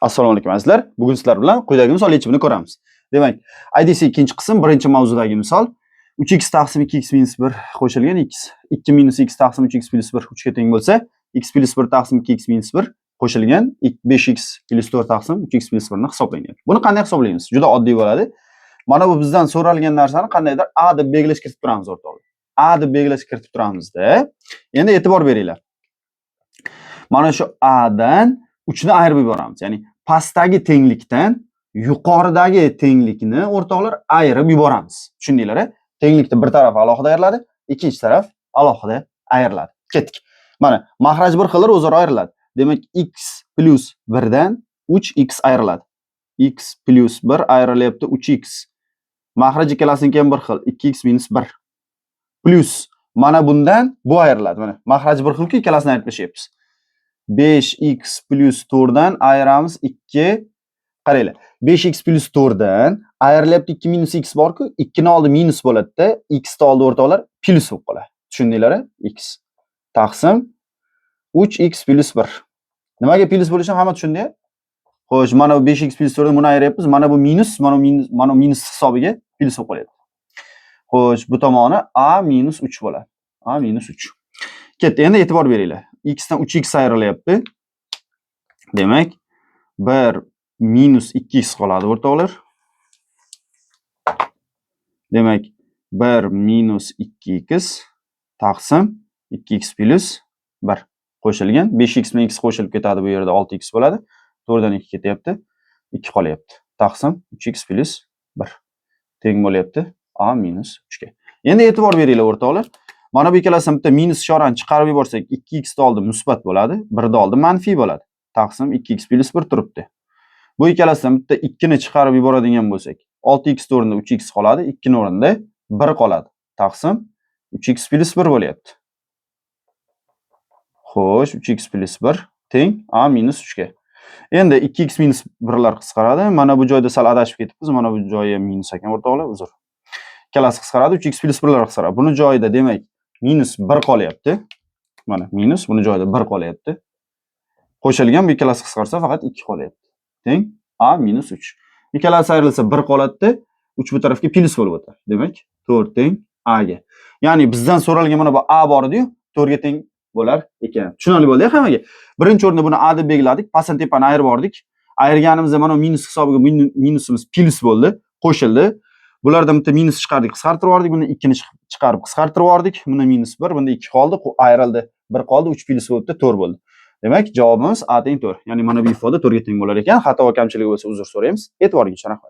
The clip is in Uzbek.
Assalomu alaykum azizlar. Bugun sizlar bilan quyidagi misol yechimini ko'ramiz. Demak, IDC ikkinchi qism, birinchi mavzudagi misol 3x taqsim 2x minus 1 qo'shilgan x 2 minus x taqsim 3x plus 1 3 ga teng bo'lsa, x plus 1 taqsim 2x minus 1 qo'shilgan 5x plus 4 taqsim 3x plus 1 ni hisoblaymiz. Buni qanday hisoblaymiz? Juda oddiy bo'ladi. Mana bu bizdan so'ralgan narsani qandaydir a deb belgilash kiritib turamiz o'rtoqlar. A deb belgilash kiritib turamizda. Endi e'tibor beringlar. Mana shu a dan 3 ni ayirib yuboramiz. Ya'ni pastdagi tenglikdan yuqoridagi tenglikni o'rtoqlar ayirib yuboramiz. Tushundinglar-a? Tenglikda bir taraf alohida ayriladi, ikkinchi taraf alohida ayriladi. Ketdik. Mana mahraj bir xillar o'zaro ayriladi. Demak, x plus 1 dan 3x ayriladi. X plus 1 ayrilyapti 3x. Mahraj ikkalasining ham bir xil, 2x minus 1. Plus mana bundan bu ayriladi. Mana mahraj bir xilki ikkalasini ayirib tashlayapmiz. 5x plus 4 dan ayiramiz 2. Qaranglar. 5x plus 4 dan ayrilyapti 2 minus x bor-ku, 2 ni oldi minus bo'ladi-da, x ni oldi o'rtoqlar plus bo'lib qoladi. Tushundinglar-a? X taqsim 3x plus 1. Nimaga plus bo'lishini hamma tushundi-ya? Xo'sh, mana bu 5x plus 4 dan buni ayiryapmiz. Mana bu minus, mana minus hisobiga plus bo'lib qolyapti. Xo'sh, bu tomoni a minus 3 bo'ladi. A minus 3. Ketdi. Endi e'tibor beringlar. X dan 3x ayrilyapti. Demak, 1 minus 2x qoladi o'rtoqlar. Demak, 1 minus 2x taqsim 2x plus 1 qo'shilgan. 5x bilan x qo'shilib ketadi, bu yerda 6x bo'ladi. 4 dan 2 ketyapti. 2 qolyapti. Taqsim 3x plus 1 teng bo'lyapti a minus 3 ga. Endi e'tibor beringlar o'rtoqlar. Mana bu ikkalasidan bitta minus ishorani chiqarib yuborsak, 2x ni oldi musbat bo'ladi, 1 ni oldi manfiy bo'ladi. Taqsim 2x plus 1 turibdi. Bu ikkalasidan bitta 2 ni chiqarib yuboradigan bo'lsak, 6x o'rnida 3x qoladi, 2 ni o'rnida 1 qoladi. Taqsim 3x plus 1 bo'lyapti. Xo'sh, 3x plus 1 teng a minus 3 ga. Endi 2x minus 1lar qisqaradi. Mana bu joyda sal adashib ketibmiz. Mana bu joyi ham minus ekan o'rtoqlar, uzr. Ikkalasi qisqaradi, 3x plus 1lar qisqaradi. Buni joyida demak minus 1 qolyapti. Mana minus, buni joyida 1 qolyapti. Qo'shilgan bu ikkalasi qisqarsa faqat 2 qolyapti. Teng a minus 3. Ikkalasi ayrilsa 1 qoladi, 3 bu tarafga plus bo'lib o'tadi. Demak, 4 teng a ga. Ya'ni bizdan so'ralgan mana bu a bor edi-yu, 4 ga teng bo'lar ekan. Tushunarli bo'ldi-ya hammaga? Birinchi o'rinda buni a deb belgiladik, pastdan tepani ayirib bordik. Ayirganimizda mana minus hisobiga minusimiz plus bo'ldi, qo'shildi. Bulardan bitta minus chiqardik, qisqartirib yubordik. Buni 2 ni chiqarib qisqartirib yubordik. Bunda minus 1, bunda 2 qoldi, ayrildi. 1 qoldi, 3 plus bo'libdi, 4 bo'ldi. Demak, javobimiz a teng 4. Ya'ni mana bu ifoda 4 ga teng bo'lar ekan. Xato va kamchiligi bo'lsa uzr so'raymiz. E'tiboringiz uchun rahmat.